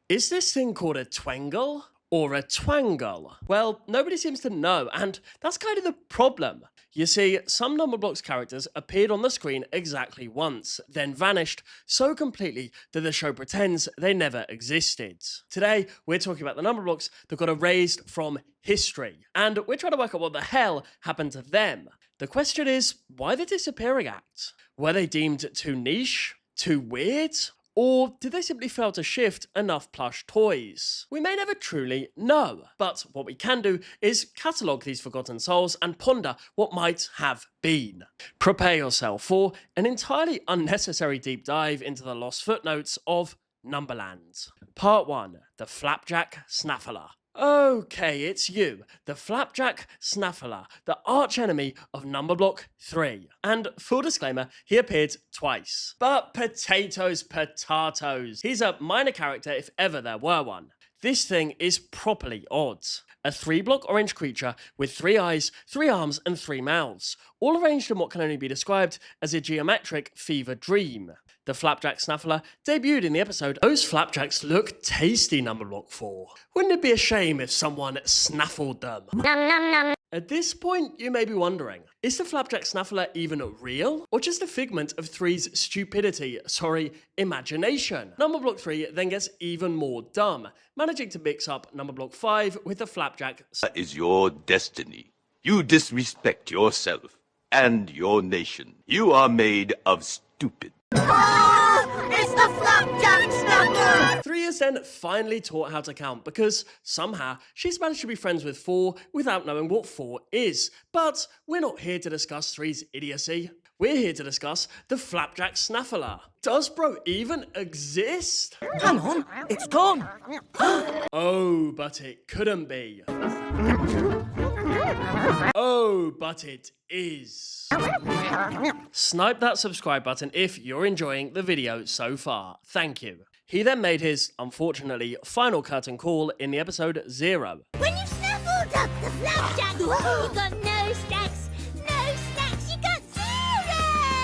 Is this thing called a twangle or a twangle? Well, nobody seems to know, and that's kind of the problem. You see, some Numberblocks characters appeared on the screen exactly once, then vanished so completely that the show pretends they never existed. Today, we're talking about the Numberblocks that got erased from history, and we're trying to work out what the hell happened to them. The question is, why the disappearing act? Were they deemed too niche? Too weird? Or did they simply fail to shift enough plush toys? We may never truly know, but what we can do is catalogue these forgotten souls and ponder what might have been. Prepare yourself for an entirely unnecessary deep dive into the lost footnotes of Numberland. Part 1. The Flapjack Snafler. Okay, it's you, the Flapjack Snafler, the archenemy of Numberblock 3. And full disclaimer, he appeared twice. But potatoes. He's a minor character if ever there were one. This thing is properly odd. A 3-block orange creature with 3 eyes, 3 arms, and 3 mouths, all arranged in what can only be described as a geometric fever dream. The Flapjack Snafler debuted in the episode Those Flapjacks Look Tasty Numberblock 4. Wouldn't it be a shame if someone snaffled them? Nom nom nom. At this point, you may be wondering, is the Flapjack Snaffler even real? Or just a figment of 3's imagination? Numberblock 3 then gets even more dumb, managing to mix up Numberblock 5 with the Flapjack. That is your destiny. You disrespect yourself and your nation. You are made of stupid. It's the Flapjack Snafler! 3 is then finally taught how to count because somehow she's managed to be friends with 4 without knowing what 4 is. But we're not here to discuss 3's idiocy. We're here to discuss the Flapjack Snaffler. Does bro even exist? Hang on, it's gone. Oh, but it couldn't be. Oh, but it is. Snipe that subscribe button if you're enjoying the video so far. Thank you. He then made his, unfortunately, final curtain call in the episode 0. When you snaffled up the Flapjack, you got no snacks, you got 0!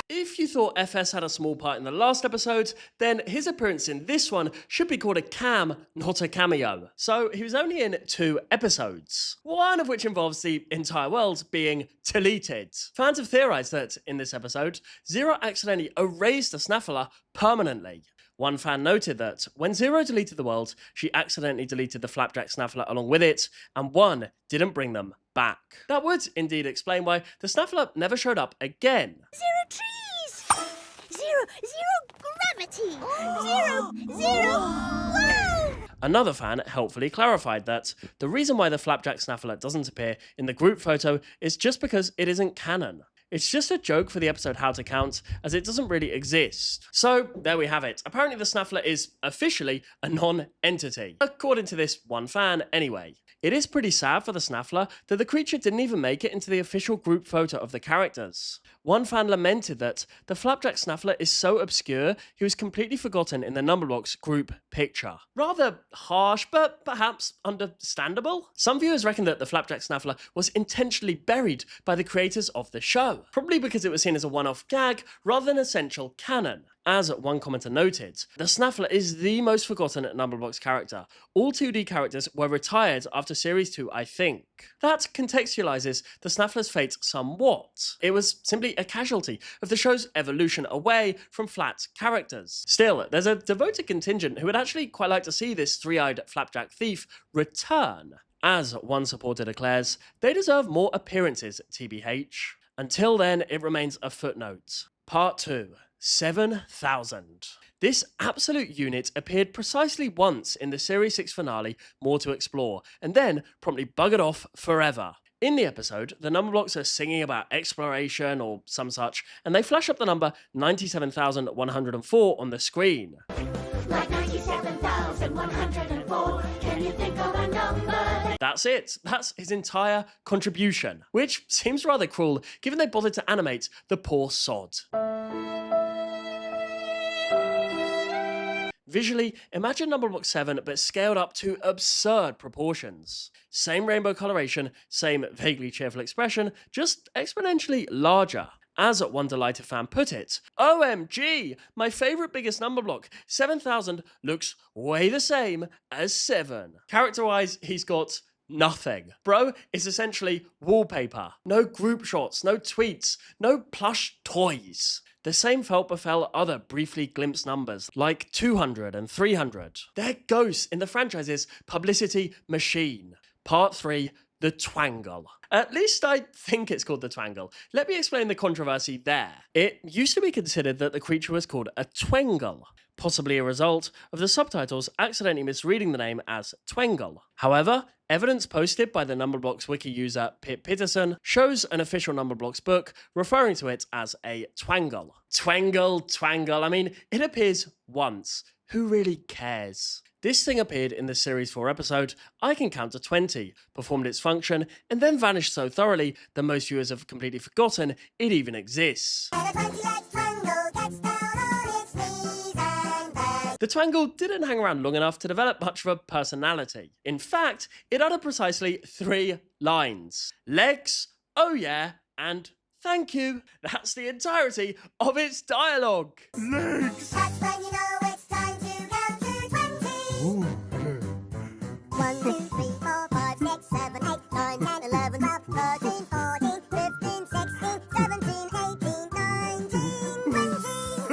If you thought FS had a small part in the last episode, then his appearance in this one should be called a cam, not a cameo. So he was only in 2 episodes, one of which involves the entire world being deleted. Fans have theorized that, in this episode, Zero accidentally erased the Snaffler permanently. One fan noted that when Zero deleted the world, she accidentally deleted the Flapjack Snaffler along with it, and 1 didn't bring them back. That would indeed explain why the Snaffler never showed up again. 0 trees! 0 gravity! 0 wow! Another fan helpfully clarified that the reason why the Flapjack Snaffler doesn't appear in the group photo is just because it isn't canon. It's just a joke for the episode How to Count, as it doesn't really exist. So, there we have it. Apparently the Snaffler is officially a non-entity. According to this one fan, anyway. It is pretty sad for the Snaffler that the creature didn't even make it into the official group photo of the characters. One fan lamented that the Flapjack Snaffler is so obscure, he was completely forgotten in the Numberblocks group picture. Rather harsh, but perhaps understandable. Some viewers reckon that the Flapjack Snaffler was intentionally buried by the creators of the show, probably because it was seen as a one-off gag rather than essential canon. As one commenter noted, the Snaffler is the most forgotten Numberblocks character. All 2D characters were retired after Series 2, I think. That contextualizes the Snaffler's fate somewhat. It was simply a casualty of the show's evolution away from flat characters. Still, there's a devoted contingent who would actually quite like to see this 3-eyed Flapjack thief return. As one supporter declares, they deserve more appearances, TBH. Until then, it remains a footnote. Part 2. 7,000. This absolute unit appeared precisely once in the Series 6 finale, More to Explore, and then promptly buggered off forever. In the episode, the Numberblocks are singing about exploration or some such, and they flash up the number 97,104 on the screen. Like 97,104, can you think of a number? That's it. That's his entire contribution, which seems rather cruel given they bothered to animate the poor sod. Visually, imagine Numberblock 7 but scaled up to absurd proportions. Same rainbow coloration, same vaguely cheerful expression, just exponentially larger. As one delighted fan put it, OMG, my favourite biggest number block, 7,000 looks way the same as 7. Character-wise, he's got nothing. Bro is essentially wallpaper. No group shots, no tweets, no plush toys. The same fate befell other briefly glimpsed numbers, like 200 and 300. They're ghosts in the franchise's publicity machine. Part 3, the twangle. At least I think it's called the twangle. Let me explain the controversy there. It used to be considered that the creature was called a twangle, possibly a result of the subtitles accidentally misreading the name as twangle. However, evidence posted by the Numberblocks wiki user Pip Peterson shows an official Numberblocks book referring to it as a twangle. Twangle, I mean, it appears once. Who really cares? This thing appeared in the Series 4 episode, I Can Count to 20, performed its function, and then vanished so thoroughly that most viewers have completely forgotten it even exists. The twangle didn't hang around long enough to develop much of a personality. In fact, it uttered precisely 3 lines. Legs, oh yeah, and thank you. That's the entirety of its dialogue. That's when you know it's time to count to 20. 1, 2, 3, 4, 5, 6, 7, 8, 9, 10, 11, 12, 13, 14, 15, 16, 17, 18, 19,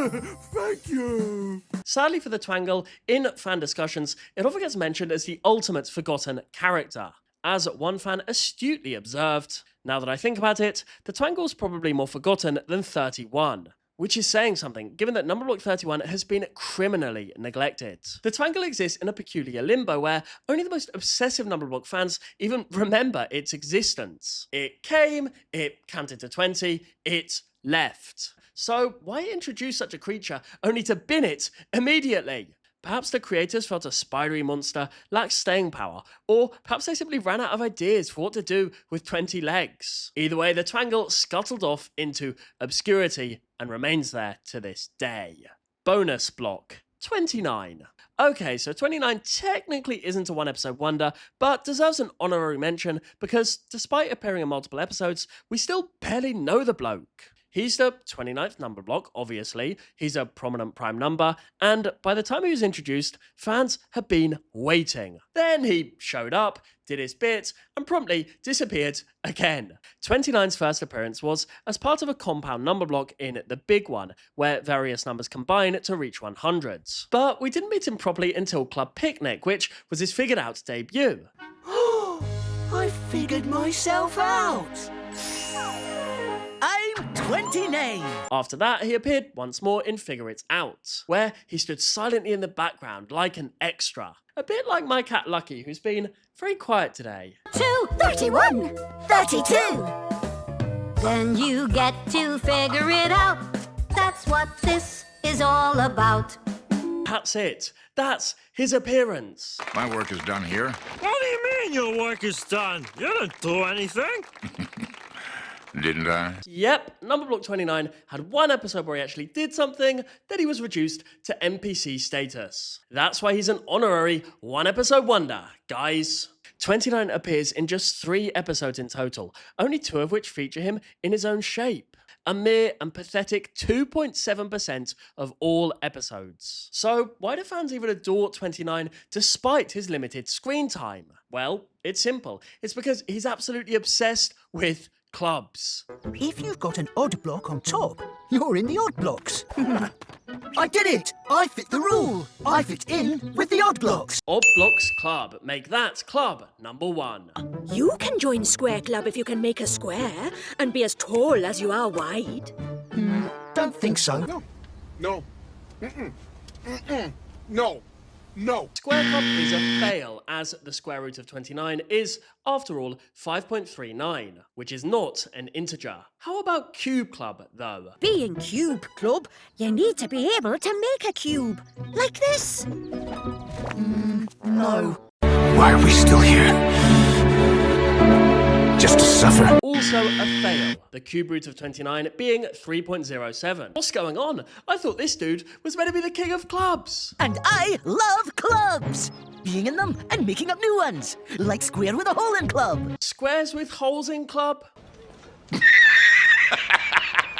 20. Thank you. Sadly for the twangle, in fan discussions, it often gets mentioned as the ultimate forgotten character. As one fan astutely observed, now that I think about it, the twangle's probably more forgotten than 31. Which is saying something, given that Numberblock 31 has been criminally neglected. The twangle exists in a peculiar limbo where only the most obsessive Numberblock fans even remember its existence. It came, it counted to 20, it left. So why introduce such a creature only to bin it immediately? Perhaps the creators felt a spidery monster lacked staying power, or perhaps they simply ran out of ideas for what to do with 20 legs. Either way, the twangle scuttled off into obscurity and remains there to this day. Bonus block 29. Okay, so 29 technically isn't a one-episode wonder, but deserves an honorary mention because despite appearing in multiple episodes, we still barely know the bloke. He's the 29th number block, obviously, he's a prominent prime number, and by the time he was introduced, fans had been waiting. Then he showed up, did his bit, and promptly disappeared again. 29's first appearance was as part of a compound number block in The Big One, where various numbers combine to reach 100s. But we didn't meet him properly until Club Picnic, which was his figured out debut. I figured myself out. I'm 29. After that, he appeared once more in Figure It Out, where he stood silently in the background like an extra. A bit like my cat Lucky, who's been very quiet today. 2, 31, 32. Then you get to figure it out. That's what this is all about. That's it. That's his appearance. My work is done here. What do you mean your work is done? You didn't do anything. Didn't I? Yep, Numberblock 29 had one episode where he actually did something, then he was reduced to NPC status. That's why he's an honorary one-episode wonder, guys. 29 appears in just 3 episodes in total, only 2 of which feature him in his own shape. A mere and pathetic 2.7% of all episodes. So why do fans even adore 29 despite his limited screen time? Well, it's simple. It's because he's absolutely obsessed with clubs. If you've got an odd block on top, you're in the odd blocks. I did it! I fit the rule. I fit in with the odd blocks. Odd Blocks Club. Make that club number 1. You can join Square Club if you can make a square and be as tall as you are wide. Don't think so. No. No. Square Club is a fail, as the square root of 29 is, after all, 5.39, which is not an integer. How about Cube Club, though? Being Cube Club, you need to be able to make a cube. Like this. No. Why are we still here? Just to suffer. Also a fail, the cube root of 29 being 3.07. What's going on? I thought this dude was meant to be the king of clubs. And I love clubs. Being in them and making up new ones. Like Square with a Hole in Club. Squares with holes in club?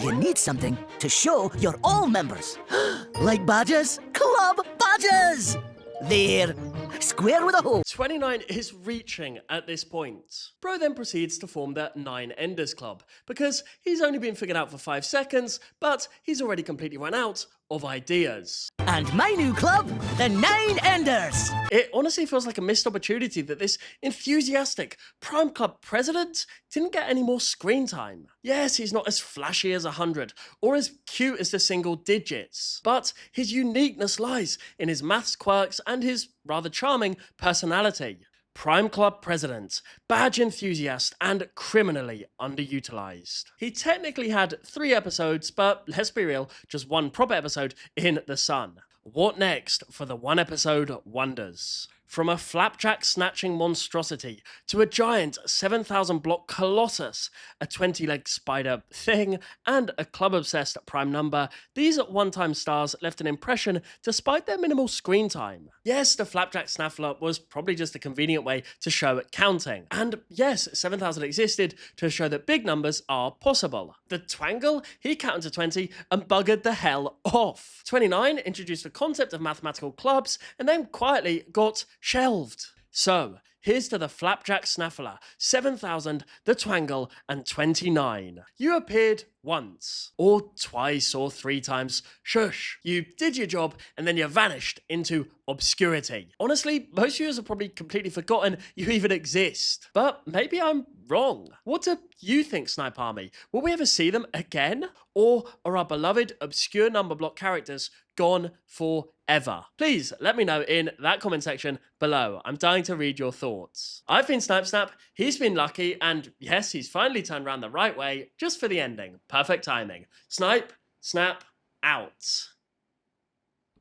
You need something to show you're all members. Like badges? Club badges! There. Square with a hole. 29 is reaching at this point. Bro then proceeds to form the 9 Enders Club, because he's only been figured out for 5 seconds, but he's already completely run out of ideas. And my new club, the 9 Enders. It honestly feels like a missed opportunity that this enthusiastic Prime Club president didn't get any more screen time. Yes, he's not as flashy as 100 or as cute as the single digits, but his uniqueness lies in his maths quirks and his rather charming personality. Prime Club president, badge enthusiast, and criminally underutilized. He technically had 3 episodes, but let's be real, just 1 proper episode in The Sun. What next for the 1 episode wonders? From a flapjack snatching monstrosity to a giant 7,000 block colossus, a 20-legged spider thing, and a club-obsessed prime number, these one-time stars left an impression despite their minimal screen time. Yes, the flapjack snaffler was probably just a convenient way to show counting. And yes, 7,000 existed to show that big numbers are possible. The twangle, he counted to 20 and buggered the hell off. 29 introduced the concept of mathematical clubs and then quietly got shelved. So, here's to the flapjack snaffler, 7,000, the twangle, and 29. You appeared once, or twice, or 3 times. Shush. You did your job, and then you vanished into obscurity. Honestly, most viewers have probably completely forgotten you even exist. But maybe I'm wrong. What do you think, Snipe Army? Will we ever see them again? Or are our beloved obscure Numberblock characters gone forever? Please let me know in that comment section below. I'm dying to read your thoughts. I've been Snipe Snap, he's been Lucky, and yes, he's finally turned around the right way just for the ending. Perfect timing. Snipe, Snap, out.